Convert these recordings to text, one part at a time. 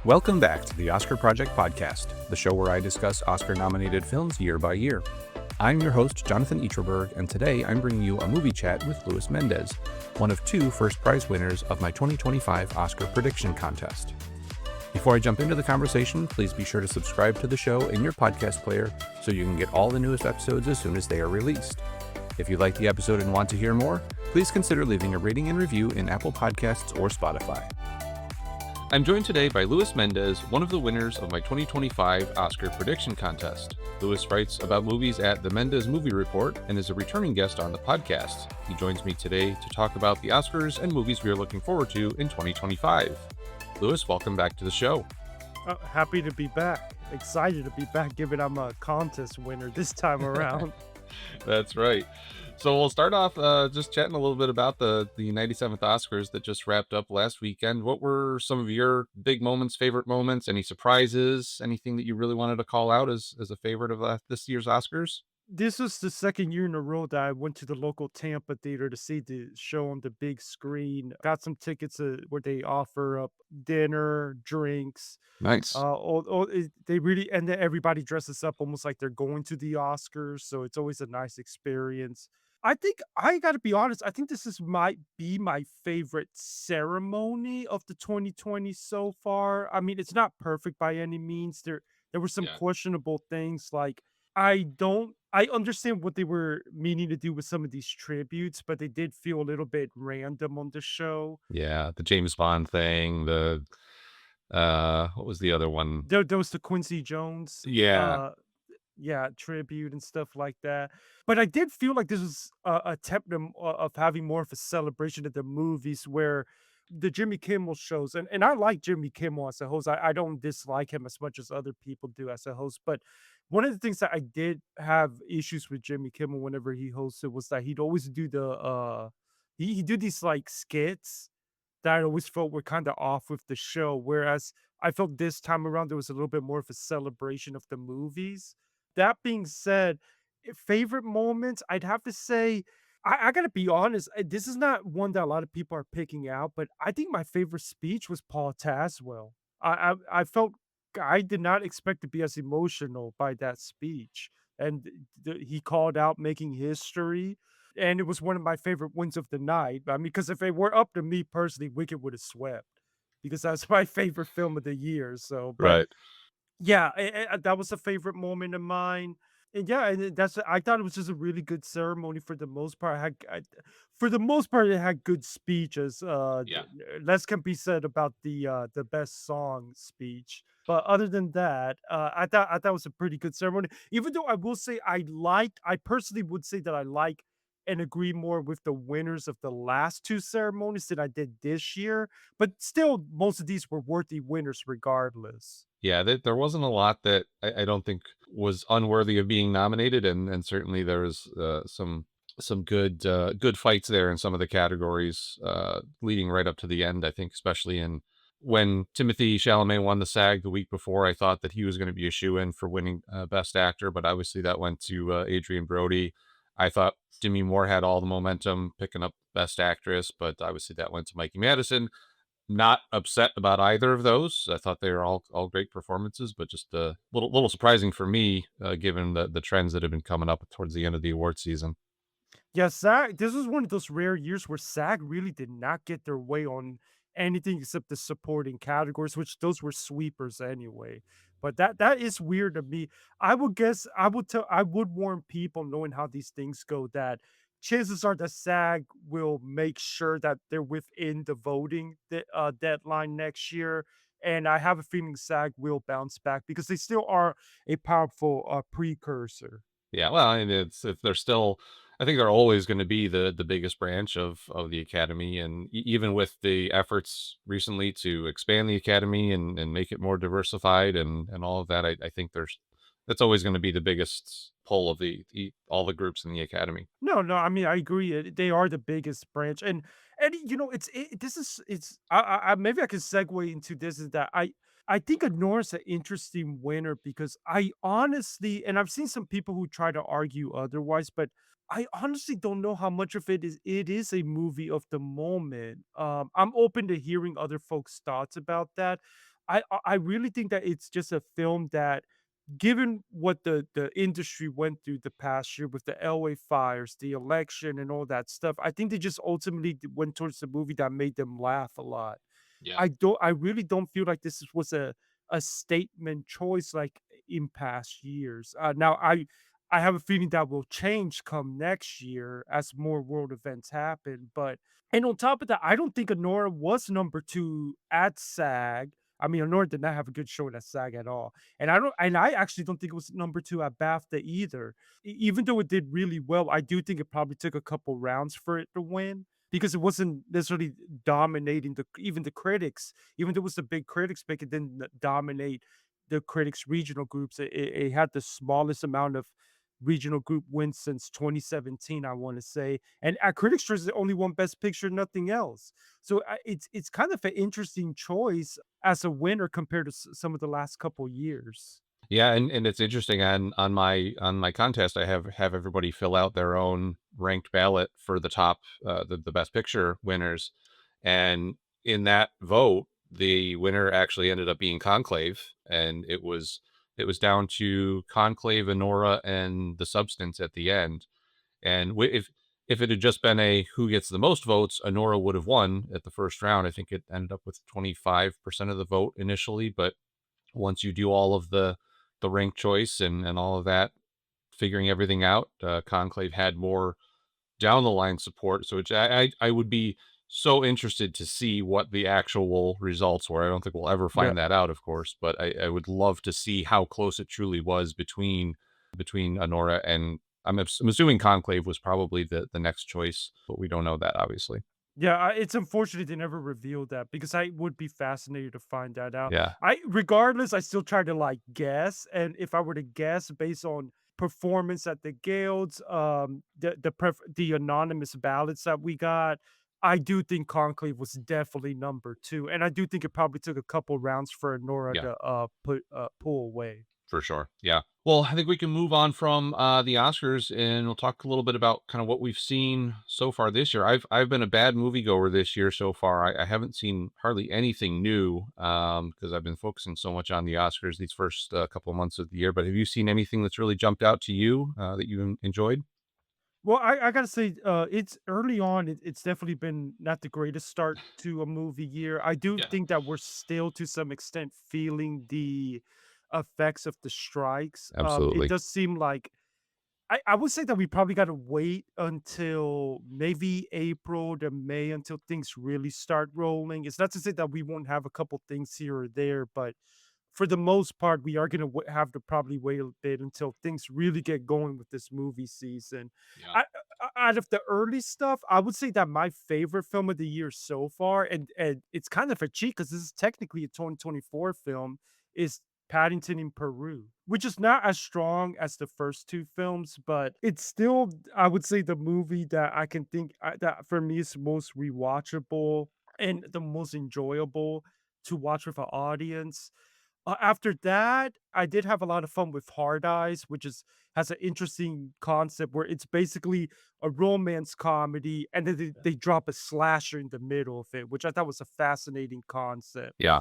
Welcome back to the Oscar Project Podcast, the show where I discuss Oscar-nominated films year by year. I'm your host, Jonathan Eacherberg, and today I'm bringing you a movie chat with Luis Mendez, one of two first prize winners of my 2025 Oscar prediction contest. Before I jump into the conversation, please be sure to subscribe to the show in your podcast player so you can get all the newest episodes as soon as they are released. If you like the episode and want to hear more, please consider leaving a rating and review in Apple Podcasts or Spotify. I'm joined today by Luis Mendez, one of the winners of my 2025 Oscar prediction contest. Luis writes about movies at the Mendez Movie Report and is a returning guest on the podcast. He joins me today to talk about the Oscars and movies we are looking forward to in 2025. Luis, welcome back to the show. Happy to be back. Excited to be back, given I'm a contest winner this time around. That's right. So we'll start off just chatting a little bit about the 97th Oscars that just wrapped up last weekend. What were some of your big moments, favorite moments, any surprises, anything that you really wanted to call out as a favorite of this year's Oscars? This was the second year in a row that I went to the local Tampa theater to see the show on the big screen. Got some tickets where they offer up dinner, drinks. Nice. They really, and then everybody dresses up almost like they're going to the Oscars. So it's always a nice experience. I think I got to be honest. I think might be my favorite ceremony of the 2020 so far. I mean, it's not perfect by any means. There were some Yeah. questionable things like I understand what they were meaning to do with some of these tributes, but they did feel a little bit random on the show. Yeah, the James Bond thing, what was the other one? There was the Quincy Jones, Yeah. yeah, tribute and stuff like that. But I did feel like this was a attempt of having more of a celebration of the movies where the Jimmy Kimmel shows, and I like Jimmy Kimmel as a host. I don't dislike him as much as other people do as a host. But one of the things that I did have issues with Jimmy Kimmel whenever he hosted was that he'd always do he'd do these like skits that I always felt were kind of off with the show. Whereas I felt this time around there was a little bit more of a celebration of the movies. That being said, favorite moments, I'd have to say, I gotta be honest, this is not one that a lot of people are picking out, but I think my favorite speech was Paul Taswell. I felt I did not expect to be as emotional by that speech, and he called out making history, and it was one of my favorite wins of the night. I mean, because if it were up to me personally, Wicked would have swept because that's my favorite film of the year. So, but Right. yeah, that was a favorite moment of mine. And yeah, and that's I thought it was just a really good ceremony for the most part. For the most part, it had good speeches. Yeah. Less can be said about the best song speech. But other than that, I thought it was a pretty good ceremony. Even though I will say I personally would say that I like and agree more with the winners of the last two ceremonies than I did this year. But still, most of these were worthy winners regardless. Yeah, there wasn't a lot that I don't think was unworthy of being nominated, and certainly there was some good fights there in some of the categories, leading right up to the end. I think, especially in when Timothy Chalamet won the SAG the week before, I thought that he was going to be a shoe-in for winning Best Actor, but obviously that went to Adrian Brody. I thought Demi Moore had all the momentum picking up Best Actress, but obviously that went to Mikey Madison. Not upset about either of those. I thought they were all great performances, but just a little surprising for me, given the trends that have been coming up towards the end of the award season. Yeah, SAG, this was one of those rare years where SAG really did not get their way on anything except the supporting categories, which those were sweepers anyway. But that is weird to me. I would warn people knowing how these things go that chances are the SAG will make sure that they're within the voting deadline next year. And I have a feeling SAG will bounce back because they still are a powerful precursor. Yeah, well, and it's if they're still, I think they're always going to be the biggest branch of the academy, and even with the efforts recently to expand the academy and make it more diversified and all of that, I think that's always going to be the biggest pull of the all the groups in the academy. No, no, I mean, I agree. They are the biggest branch, and this is it's maybe I can segue into this is that I think Anora's an interesting winner because I honestly, and I've seen some people who try to argue otherwise, but I honestly don't know how much of it is a movie of the moment. I'm open to hearing other folks' thoughts about that. I really think that it's just a film that, given what the industry went through the past year with the LA fires, the election, and all that stuff, I think they just ultimately went towards the movie that made them laugh a lot. Yeah. I really don't feel like was a statement choice like in past years. Now I have a feeling that will change come next year as more world events happen. But and on top of that, I don't think Anora was number 2 at SAG. I mean, Anora did not have a good showing at SAG at all. And I actually don't think it was number 2 at BAFTA either. Even though it did really well, I do think it probably took a couple rounds for it to win because it wasn't necessarily dominating even the critics. Even though it was the big critics pick, it didn't dominate the critics' regional groups. It had the smallest amount of regional group wins since 2017, I want to say. And at Critics' Choice, it only won Best Picture, nothing else. So it's kind of an interesting choice as a winner compared to some of the last couple years. Yeah, and it's interesting on my contest, I have everybody fill out their own ranked ballot for the top the best picture winners. And in that vote, the winner actually ended up being Conclave, and it was down to Conclave, Anora, and The Substance at the end. And if it had just been a who gets the most votes, Anora would have won at the first round. I think it ended up with 25% of the vote initially, but once you do all of the rank choice and all of that, figuring everything out, Conclave had more down the line support. So I would be so interested to see what the actual results were. I don't think we'll ever Yeah. find that out, of course, but I would love to see how close it truly was between Honora and I'm assuming Conclave was probably the next choice, but we don't know that obviously. Yeah, it's unfortunate they never revealed that because I would be fascinated to find that out. Yeah. I still try to like guess, and if I were to guess based on performance at the guilds, the anonymous ballots that we got, I do think Conclave was definitely number 2, and I do think it probably took a couple rounds for Nora Yeah. to pull away. For sure. Yeah. Well, I think we can move on from the Oscars and we'll talk a little bit about kind of what we've seen so far this year. I've been a bad moviegoer this year so far. I haven't seen hardly anything new because I've been focusing so much on the Oscars these first couple of months of the year. But have you seen anything that's really jumped out to you that you enjoyed? Well, I gotta say, it's early on. It's definitely been not the greatest start to a movie year. I do Yeah. think that we're still, to some extent, feeling the effects of the strikes. It Absolutely. does seem like I would say that we probably got to wait until maybe April to May until things really start rolling. It's not to say that we won't have a couple things here or there, but for the most part, we are going to have to probably wait a bit until things really get going with this movie season. Yeah. I, Out of the early stuff, I would say that my favorite film of the year so far, and it's kind of a cheat because this is technically a 2024 film, is Paddington in Peru, which is not as strong as the first 2 films, but it's still, I would say, the movie that I can think that for me is most rewatchable and the most enjoyable to watch with an audience. After that, I did have a lot of fun with Hard Eyes, which is has an interesting concept where it's basically a romance comedy, and then they drop a slasher in the middle of it, which I thought was a fascinating concept. Yeah.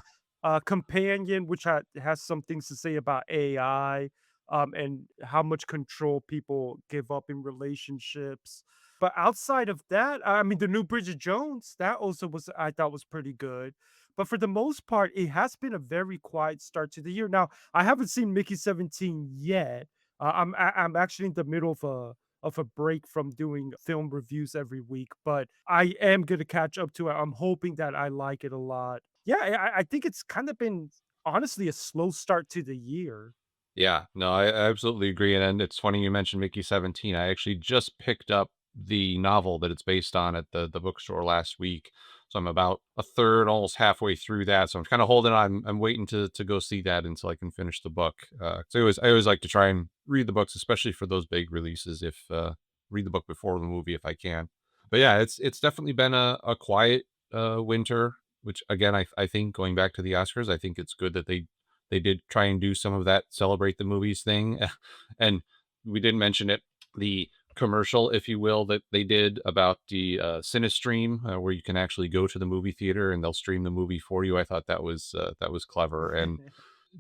Companion, which has some things to say about AI, and how much control people give up in relationships. But outside of that, I mean, the new Bridget Jones, that also was I thought was pretty good. But for the most part, it has been a very quiet start to the year. Now, I haven't seen Mickey 17 yet. I'm actually in the middle of a break from doing film reviews every week, but I am gonna catch up to it. I'm hoping that I like it a lot. Yeah, I think it's kind of been honestly a slow start to the year. Yeah, no, I absolutely agree. And it's funny you mentioned Mickey 17. I actually just picked up the novel that it's based on at the bookstore last week. So I'm about a third, almost halfway through that. So I'm kind of holding on. I'm waiting to go see that until I can finish the book. So I always like to try and read the books, especially for those big releases. If read the book before the movie if I can. But yeah, it's definitely been a quiet winter. Which again, I think going back to the Oscars, I think it's good that they did try and do some of that celebrate the movies thing. And we didn't mention it. The commercial, if you will, that they did about the Cinestream, where you can actually go to the movie theater and they'll stream the movie for you. I thought that was clever and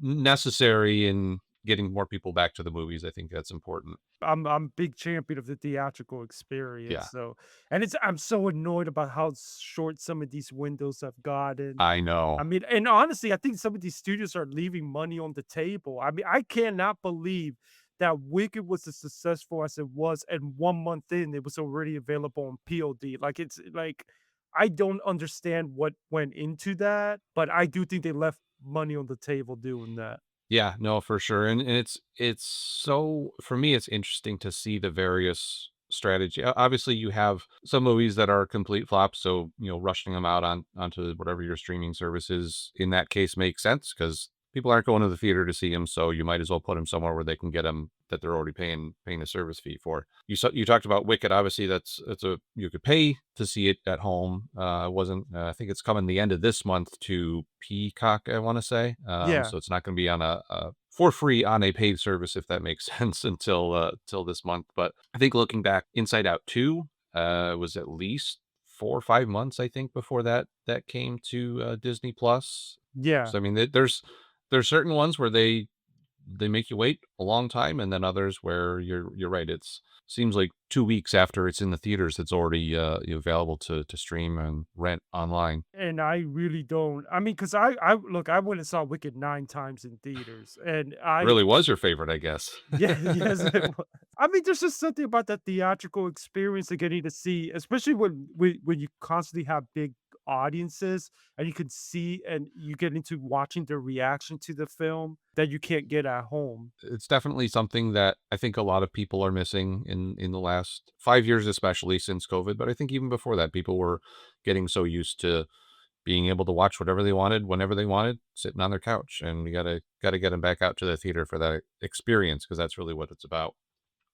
necessary in getting more people back to the movies. I think that's important. I'm big champion of the theatrical experience, Yeah, so and I'm so annoyed about how short some of these windows have gotten. I know. I mean, and honestly, I think some of these studios are leaving money on the table. I mean, I cannot believe that Wicked was as successful as it was, and 1 month in, it was already available on POD. Like, it's like, I don't understand what went into that, but I do think they left money on the table doing that. Yeah, no, for sure, and it's so for me, it's interesting to see the various strategy. Obviously, you have some movies that are complete flops, so rushing them out onto whatever your streaming services in that case makes sense because people aren't going to the theater to see them, so you might as well put them somewhere where they can get them that they're already paying a service fee for. You talked about Wicked. Obviously, that's a you could pay to see it at home. Wasn't I think it's coming the end of this month to Peacock, I want to say. Yeah. So it's not going to be on a for free on a paid service if that makes sense until this month. But I think looking back, Inside Out 2 was at least 4 or 5 months I think before that came to Disney Plus. Yeah. So I mean, there's certain ones where they make you wait a long time, and then others where you're right. It's seems like 2 weeks after it's in the theaters, it's already available to stream and rent online. And I really don't I mean, 'cause I look, I went and saw Wicked 9 times in theaters, and I Really was your favorite, I guess. yeah, yes, it wa I mean, there's just something about that theatrical experience of getting to see, especially when you constantly have big audiences and you can see and you get into watching their reaction to the film that you can't get at home. It's definitely something that I think a lot of people are missing in the last 5 years, especially since COVID. But I think even before that, people were getting so used to being able to watch whatever they wanted, whenever they wanted, sitting on their couch, and we gotta get them back out to the theater for that experience because that's really what it's about.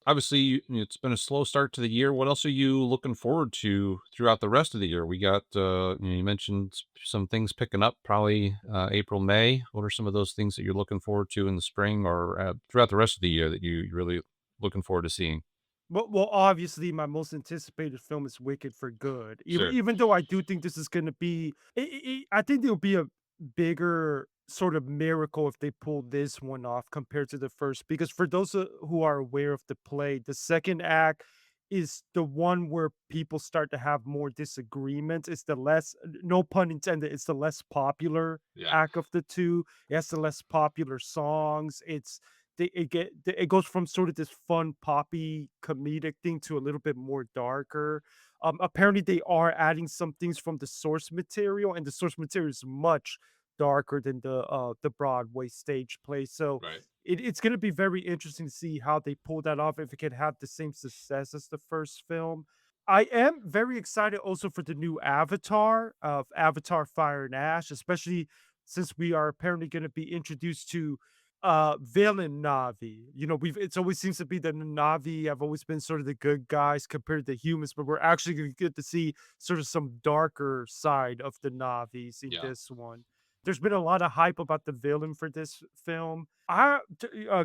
Obviously, it's been a slow start to the year. What else are you looking forward to throughout the rest of the year? We got, you mentioned some things picking up probably April, May. What are some of those things that you're looking forward to in the spring or throughout the rest of the year that you're really looking forward to seeing? Well, obviously, my most anticipated film is Wicked for Good. Sure. Even though I do think this is gonna be I think there'll be a bigger sort of miracle if they pull this one off compared to the first, because for those, who are aware of the play, the second act is the one where people start to have more disagreements. It's the less no pun intended, it's the less popular Yeah. act of the 2. It has the less popular songs. It goes from sort of this fun poppy comedic thing to a little bit more darker. Apparently they are adding some things from the source material, and the source material is much darker than the Broadway stage play. So Right. it's going to be very interesting to see how they pull that off, if it can have the same success as the first film. I am very excited also for the new Avatar of Avatar Fire and Ash, especially since we are apparently going to be introduced to villain Navi. You know, it's always seems to be the Navi have always been sort of the good guys compared to humans, but we're actually gonna get to see sort of some darker side of the Navis in Yeah. this one. There's been a lot of hype about the villain for this film.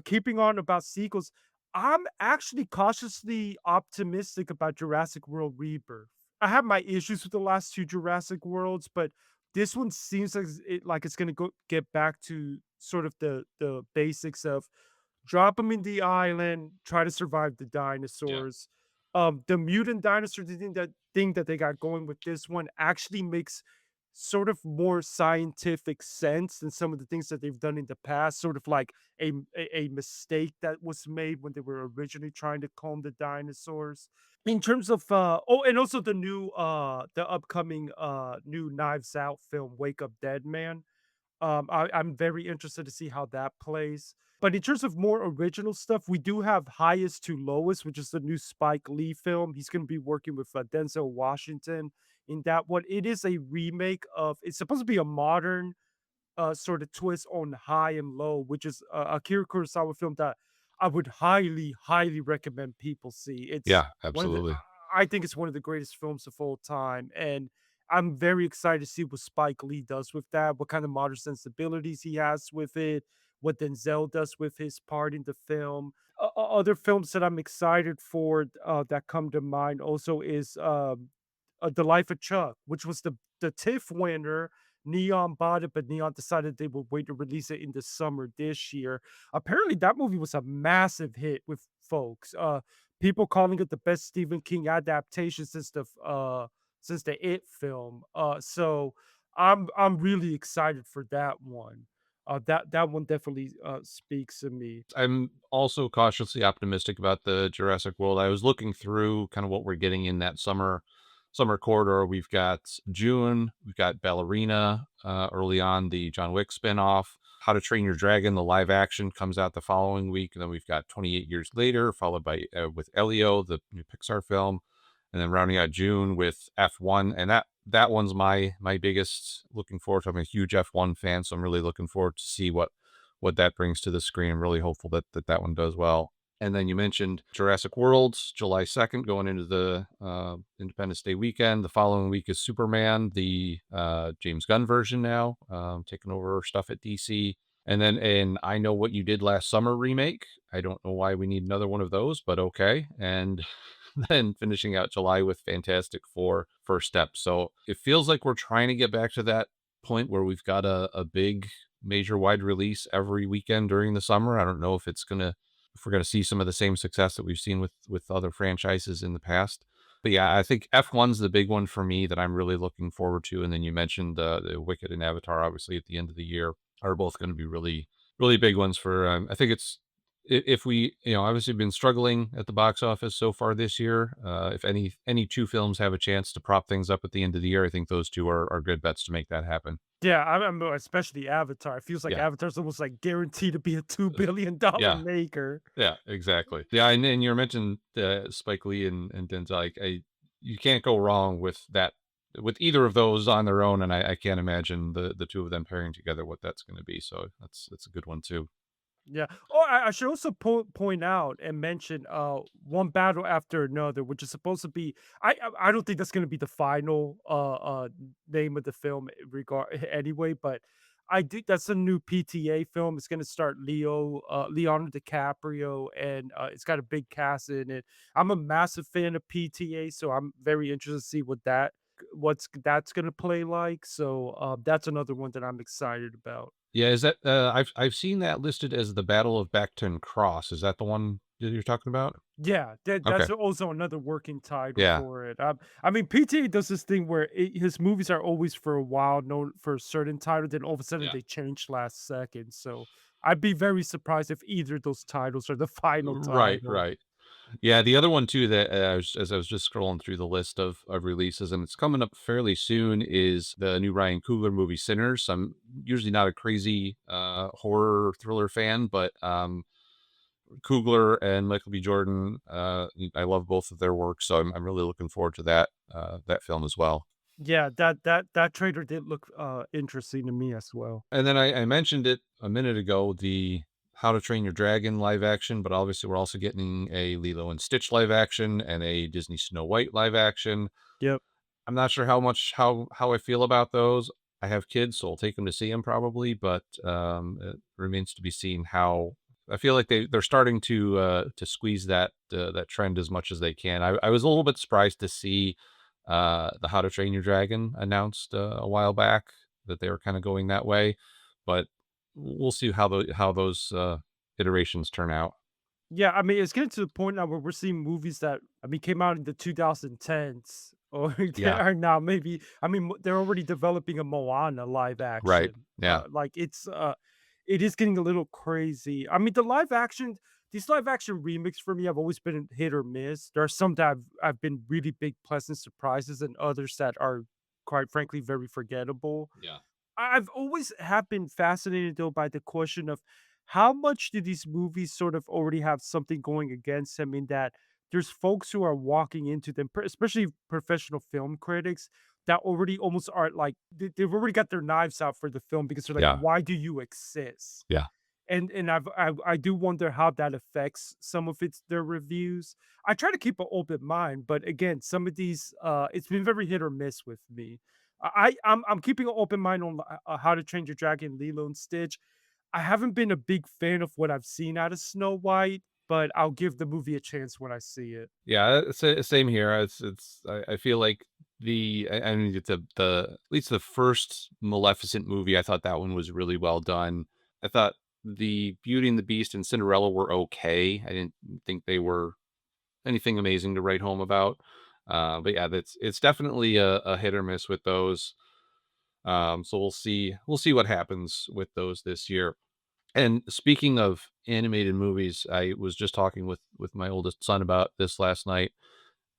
Keeping on about sequels, I'm actually cautiously optimistic about Jurassic World Rebirth. I have my issues with the last 2 Jurassic Worlds, but this one seems like it's gonna go get back to sort of the basics of drop them in the island, try to survive the Yeah. dinosaurs. The mutant dinosaur thing that they got going with this one actually makes sort of more scientific sense than some of the things that they've done in the past, sort of like a mistake that was made when they were originally trying to clone the dinosaurs. In terms of and also the upcoming new Knives Out film, Wake Up Dead Man. I'm very interested to see how that plays. But in terms of more original stuff, we do have Highest to Lowest, which is the new Spike Lee film. He's going to be working with Denzel Washington in that one. It is a remake of, it's supposed to be a modern sort of twist on High and Low, which is a Akira Kurosawa film that I would highly, highly recommend people see. It's Yeah, one of the absolutely. I think it's one of the greatest films of all time, and I'm very excited to see what Spike Lee does with that, what kind of modern sensibilities he has with it, what Denzel does with his part in the film. Other films that I'm excited for that come to mind also is The Life of Chuck, which was the TIFF winner. Neon bought it, but Neon decided they would wait to release it in the summer this year. Apparently, that movie was a massive hit with folks. People calling it the best Stephen King adaptation since the It film. So I'm really excited for that one. That one definitely speaks to me. I'm also cautiously optimistic about the Jurassic World. I was looking through kind of what we're getting in that summer corridor. We've got June, we've got Ballerina, early on the John Wick spinoff. How to Train Your Dragon, the live action comes out the following week, and then we've got 28 Years Later, followed by with Elio, the new Pixar film, and then rounding out June with F1, and that one's my biggest looking forward to. I'm a huge F1 fan, so I'm really looking forward to see what that brings to the screen. I'm really hopeful that one does well. And then you mentioned Jurassic World, July 2nd, going into the Independence Day weekend. The following week is Superman, the James Gunn version now, taking over stuff at DC. And then an I Know What You Did Last Summer remake. I don't know why we need another one of those, but okay. And then finishing out July with Fantastic Four First Step. So it feels like we're trying to get back to that point where we've got a big major wide release every weekend during the summer. I don't know if we're gonna see some of the same success that we've seen with other franchises in the past. But yeah, I think F1's the big one for me that I'm really looking forward to. And then you mentioned the Wicked and Avatar, obviously at the end of the year, are both going to be really really big ones for. I think it's if we obviously been struggling at the box office so far this year. If any two films have a chance to prop things up at the end of the year, I think those two are good bets to make that happen. Yeah, I remember especially Avatar. It feels like Yeah. Avatar's almost like guaranteed to be a $2 billion Yeah. maker. Yeah, exactly. Yeah, and you mentioned Spike Lee and Denzel. You can't go wrong with that, with either of those on their own, and I can't imagine the two of them pairing together what that's going to be. So that's a good one too. Yeah. Oh, I should also point out and mention One Battle After Another, which is supposed to be I don't think that's gonna be the final name of the film regard anyway, but I think that's a new PTA film. It's gonna start Leonardo DiCaprio, and it's got a big cast in it. I'm a massive fan of PTA, so I'm very interested to see what's that's gonna play like. So that's another one that I'm excited about. Yeah, is that I've seen that listed as the Battle of Beckton Cross. Is that the one that you're talking about? Yeah, Okay. that's also another working title Yeah. for it. I mean, PTA does this thing where his movies are always for a while known for a certain title, then all of a sudden Yeah. they change last second. So I'd be very surprised if either of those titles are the final Right, title. right. Yeah, the other one too that as I was just scrolling through the list of releases, and it's coming up fairly soon, is the new Ryan Coogler movie Sinners. I'm usually not a crazy horror thriller fan, but Coogler and Michael B. Jordan, I love both of their work, so I'm really looking forward to that film as well. Yeah, that trailer did look interesting to me as well. And then I mentioned it a minute ago, the How to Train Your Dragon live action, but obviously we're also getting a Lilo and Stitch live action and a Disney Snow White live action. Yep. I'm not sure how I feel about those. I have kids, so I'll take them to see them probably, but it remains to be seen how. I feel like they're starting to squeeze that trend as much as they can. I was a little bit surprised to see the How to Train Your Dragon announced a while back that they were kind of going that way, but we'll see how those iterations turn out. Yeah, I mean, it's getting to the point now where we're seeing movies that I mean came out in the 2010s or they Yeah, are now maybe I mean they're already developing a Moana live right. action. Yeah, Like it is getting a little crazy. I mean, these live action remakes for me have always been hit or miss. There are some that have been really big pleasant surprises and others that are quite frankly very forgettable. yeah, I've always have been fascinated though by the question of how much do these movies sort of already have something going against them in that there's folks who are walking into them, especially professional film critics that already almost are like they've already got their knives out for the film because they're like, yeah, why do you exist? yeah, And I do wonder how that affects some of their reviews. I try to keep an open mind, but again, some of these, it's been very hit or miss with me. I'm keeping an open mind on How to Train Your Dragon, Lilo and Stitch. I haven't been a big fan of what I've seen out of Snow White, but I'll give the movie a chance when I see it. Yeah, same here. I feel like I mean, it's the at least the first Maleficent movie, I thought that one was really well done. I thought the Beauty and the Beast and Cinderella were okay. I didn't think they were anything amazing to write home about. But yeah, it's definitely a hit or miss with those. So we'll see what happens with those this year. And speaking of animated movies, I was just talking with my oldest son about this last night.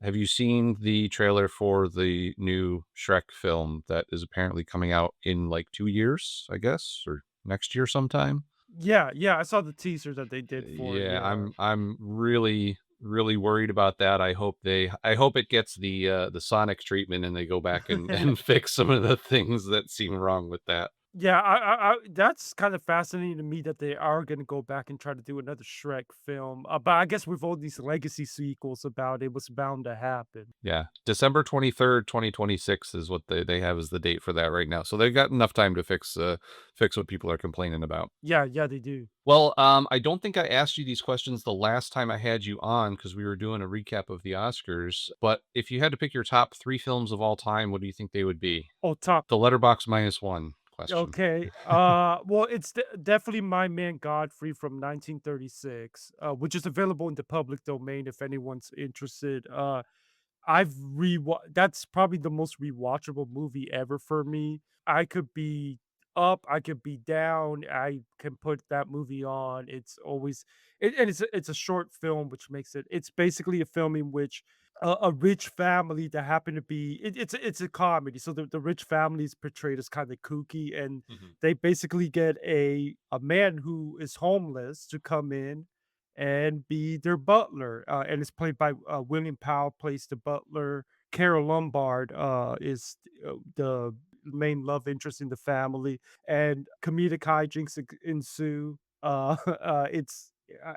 Have you seen the trailer for the new Shrek film that is apparently coming out in like 2 years, I guess, or next year sometime? Yeah, yeah, I saw the teaser that they did for it, Yeah, yeah. I'm really worried about that. I hope it gets the Sonic treatment and they go back and and fix some of the things that seem wrong with that. Yeah, I that's kind of fascinating to me that they are gonna go back and try to do another Shrek film, but I guess with all these legacy sequels about it was bound to happen. Yeah, December 23rd, 2026 is what they have as the date for that right now. So they've got enough time to fix what people are complaining about. Yeah, yeah, they do. Well, I don't think I asked you these questions the last time I had you on because we were doing a recap of the Oscars. But if you had to pick your top 3 films of all time, what do you think they would be? Oh, top The letterbox -1 question. okay, well, it's definitely My Man Godfrey from 1936, which is available in the public domain if anyone's interested. I've rewa that's probably the most rewatchable movie ever for me. I could be up, I could be down, I can put that movie on. It's always and it's a short film, which makes it's basically a film in which a rich family that happen to be it's a comedy. So the rich family is portrayed as kind of kooky, and Mhm. they basically get a man who is homeless to come in and be their butler, and it's played by, William Powell plays the butler. Carol Lombard, is, the main love interest in the family, and comedic hijinks ensue. It's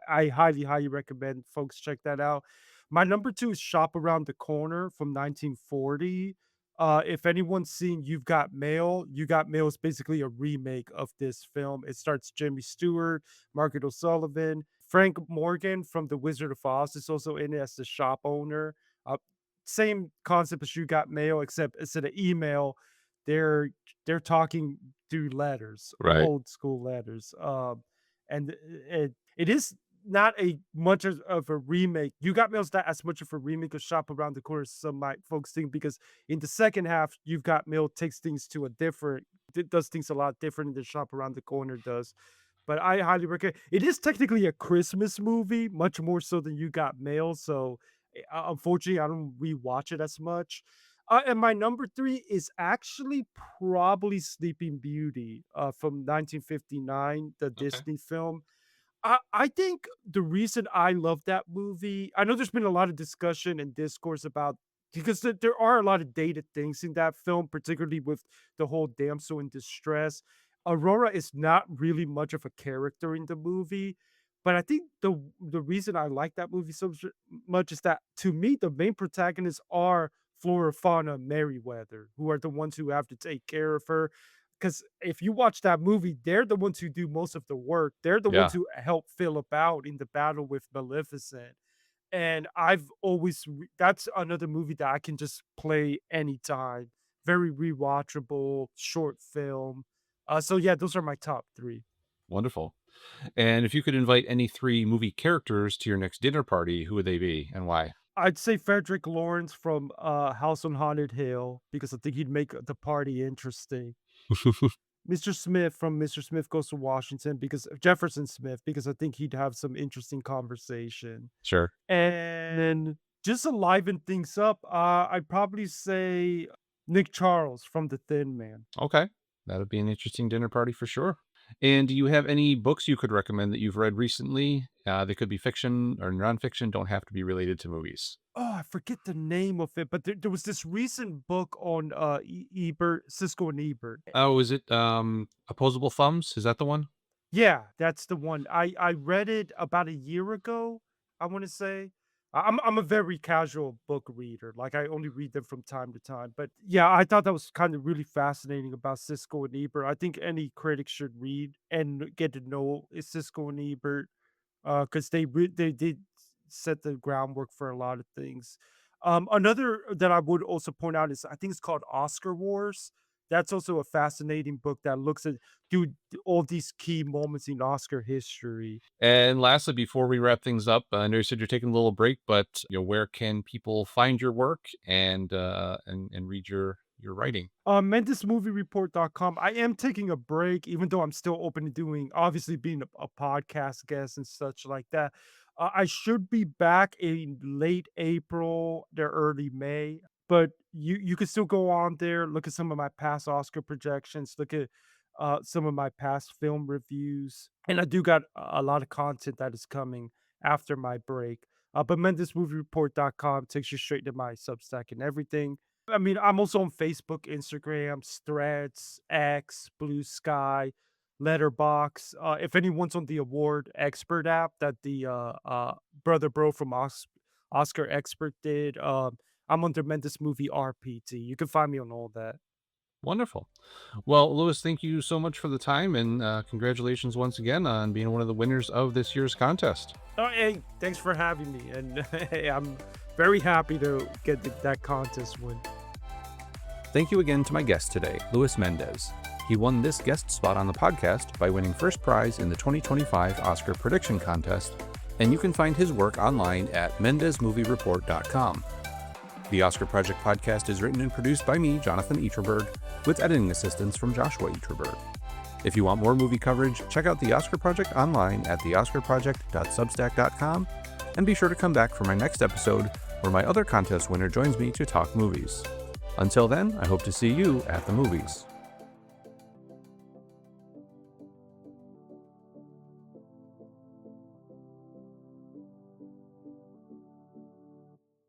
I highly, highly recommend folks check that out. My number 2 is Shop Around the Corner from 1940. If anyone's seen You've Got Mail, You Got Mail is basically a remake of this film. It starts Jimmy Stewart, Margaret O'Sullivan, Frank Morgan from The Wizard of Oz is also in it as the shop owner. Uh, Same concept as You Got Mail, except instead of email, they're they're talking through letters, Right. old school letters. And it is not a much of a remake. You Got Mail's not as much of a remake of Shop Around the Corner as some might folks think, because in the second half, You've Got Mail takes things to a different does things a lot different than Shop Around the Corner does. But I highly recommend it. Is technically a Christmas movie, much more so than You Got Mail, so, unfortunately, I don't rewatch it as much. And my number 3 is actually probably Sleeping Beauty, from 1959, the Okay. Disney film. I think the reason I love that movie, I know there's been a lot of discussion and discourse about, because there are a lot of dated things in that film, particularly with the whole damsel in distress. Aurora is not really much of a character in the movie, but I think the reason I like that movie so much is that, to me, the main protagonists are Flora, Fauna, and Merryweather, who are the ones who have to take care of her. Because if you watch that movie, they're the ones who do most of the work. They're the ones Yeah, who help Philip out in the battle with Maleficent. And I've always that's another movie that I can just play anytime. Very rewatchable, short film. So yeah, those are my top 3. wonderful. And if you could invite any 3 movie characters to your next dinner party, who would they be and why? I'd say Frederick Lawrence from House on Haunted Hill, because I think he'd make the party interesting. Mr. Smith from Mr. Smith Goes to Washington, because Jefferson Smith, because I think he'd have some interesting conversation. Sure. And just to liven things up, I'd probably say Nick Charles from The Thin Man. Okay. That'd be an interesting dinner party for sure. And do you have any books you could recommend that you've read recently? They could be fiction or nonfiction, don't have to be related to movies. Oh, I forget the name of it, but there was this recent book on Ebert, Siskel and Ebert. Oh, is it Opposable Thumbs? Is that the one? Yeah, that's the one. I read it about a year ago, I want to say. I'm a very casual book reader. Like I only read them from time to time. But yeah, I thought that was kind of really fascinating about Siskel and Ebert. I think any critic should read and get to know Siskel and Ebert because they did set the groundwork for a lot of things. Another that I would also point out is I think it's called Oscar Wars. That's also a fascinating book that looks at dude all these key moments in Oscar history. And lastly, before we wrap things up, I know you said you're taking a little break, but where can people find your work and read your writing? MendezMovieReport.com. I am taking a break, even though I'm still open to doing, obviously, being a podcast guest and such like that. I should be back in late April to early May, but you can still go on there, look at some of my past Oscar projections, look at some of my past film reviews, and I do got a lot of content that is coming after my break. But MendezMovieReport.com takes you straight to my Substack and everything. I mean, I'm also on Facebook, Instagram, Threads, X, Blue Sky, Letterbox. If anyone's on the Award Expert app that the brother bro from Oscar Expert did, I'm under Mendes Movie RPT. You can find me on all that. Wonderful. Well, Lewis, thank you so much for the time, and congratulations once again on being one of the winners of this year's contest. Oh, hey, thanks for having me, and hey, I'm very happy to get that contest win. Thank you again to my guest today, Luis Mendez. He won this guest spot on the podcast by winning first prize in the 2025 Oscar Prediction Contest, and you can find his work online at mendezmoviereport.com. The Oscar Project podcast is written and produced by me, Jonathan Eaterberg, with editing assistance from Joshua Eaterberg. If you want more movie coverage, check out the Oscar Project online at theoscarproject.substack.com, and be sure to come back for my next episode where my other contest winner joins me to talk movies. Until then, I hope to see you at the movies.